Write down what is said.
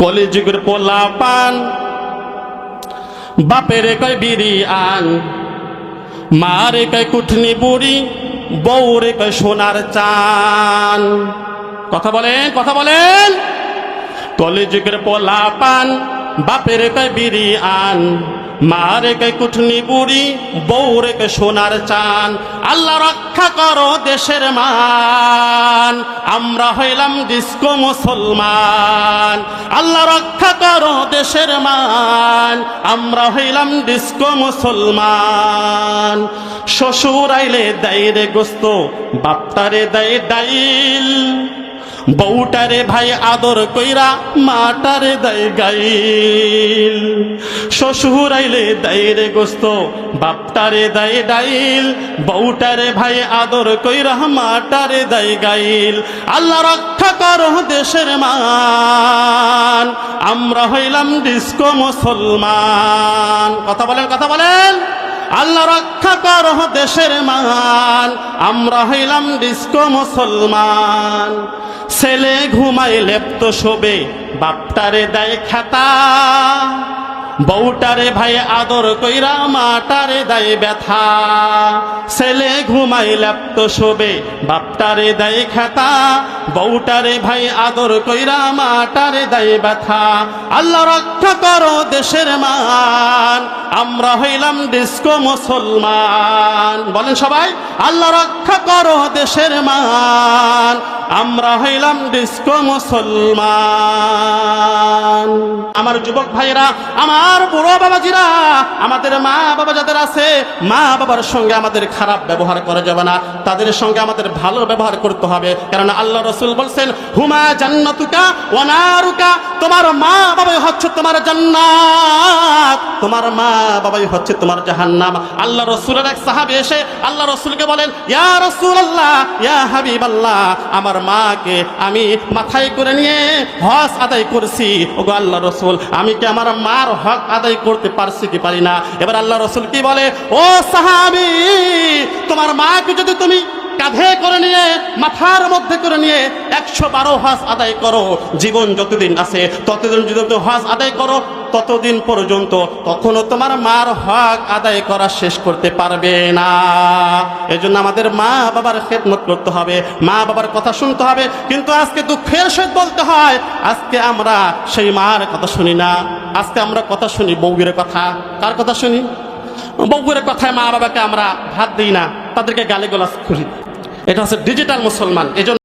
কলিযুগের পোলা পান বাপেরে কয় বিড়ি আন, মারে কয় কুঠনি বুড়ি, বউরে কয় সোনার চান। কথা বলেন, কথা বলেন। কলিযুগের পোলা পান বাপেরে কয় বিড়ি আন, মারে কয় কুঠনি বুড়ি, বউরে কয় সোনার চান। আল্লাহ রক্ষা করো দেশের মান, আমরা হইলাম ডিস্কো মুসলমান। আল্লাহ রক্ষা করো দেশের মান, আমরা হইলাম ডিস্কো মুসলমান। শ্বশুর আইলে দেয় রে গোস্ত, বাপটারে দেয় ডাইল, বউটারে ভাই আদর কইরা মাটারে দেয় গাইল। শ্বশুর আইলে দেয় রে গোস্ত, বাপটারে দেয় ডাইল, বউটারে ভাই আদর কইরা মাটারে দেয় গাইল। আল্লাহ রক্ষা করো দেশের মান, আমরা হইলাম ডিস্কো মুসলমান। কথা বলেন, কথা বলেন। আল্লাহ রক্ষা করো দেশের মান, আমরা হইলাম ডিস্কো মুসলমান। ছেলে ঘুমায় লেপ্ত শোবে, বাপটারে দেয় খেতা, বউটারে ভাই আদর কইরা মাটারে দেয় ব্যথা। ছেলে ঘুমায় লেপ্ত শোবে, বাপটারে দেয় খেতা, বউটারে ভাই আদর কইরা মাটারে দেয় ব্যথা। আল্লাহ রক্ষা করো দেশের মান, আমরা হইলাম ডিস্কো মুসলমান। বলেন সবাই, আল্লাহ রক্ষা করো দেশের মান, আমরা হইলাম ডিস্কো মুসলমান। আমার যুবক ভাইরা, আমার বুড়ো বাবাজিরা, আমাদের মা বাবা যাদের আছে, মা বাবার সঙ্গে আমাদের খারাপ ব্যবহার করা যাবে না, তাদের সঙ্গে আমাদের ভালো ব্যবহার করতে হবে। কারণ আল্লাহ রাসূল বলছেন, হুমা জান্নাতুকা ওয়া নারুকা, তোমার মা বাবাই হচ্ছে তোমার জান্নাত, তোমার মা বাবাই হচ্ছে তোমার জাহান্নাম। আল্লাহ রাসূলের এক সাহাবী এসে আল্লাহ রাসূলকে বলেন, ইয়া রাসূলুল্লাহ, ইয়া হাবিবাল্লাহ, আমার মাকে আমি মাথায় করে নিয়ে হজ আদায় করছি, ওগো আল্লাহ রাসূল, আমি কি আমার মার হক আদায় করতে পারছি কি পারি না? এবার আল্লাহ রাসূল কি বলে, ও সাহাবী, তোমার মাকে যদি তুমি কাঁধে করে নিয়ে, মাথার মধ্যে করে নিয়ে 112 হজ আদায় করো, জীবন যতদিন আছে ততদিন যদি তুমি হজ আদায় করো, ততদিন পর্যন্ত কখনো তোমার মার হক আদায় করা শেষ করতে পারবে না। এজন্য আমাদের মা বাবার খেদমত করতে হবে, মা বাবার কথা শুনতে হবে। কিন্তু আজকে দুঃখের সহিত বলতে হয়, আজকে আমরা সেই মার কথা শুনি না, আজকে আমরা কথা শুনি বউয়ের কথা। কার কথা শুনি? বউয়ের কথায় মা বাবাকে আমরা ভাত দিই না, তাদেরকে গালিগালাজ করি। এটা হচ্ছে ডিজিটাল মুসলমান। এজন্য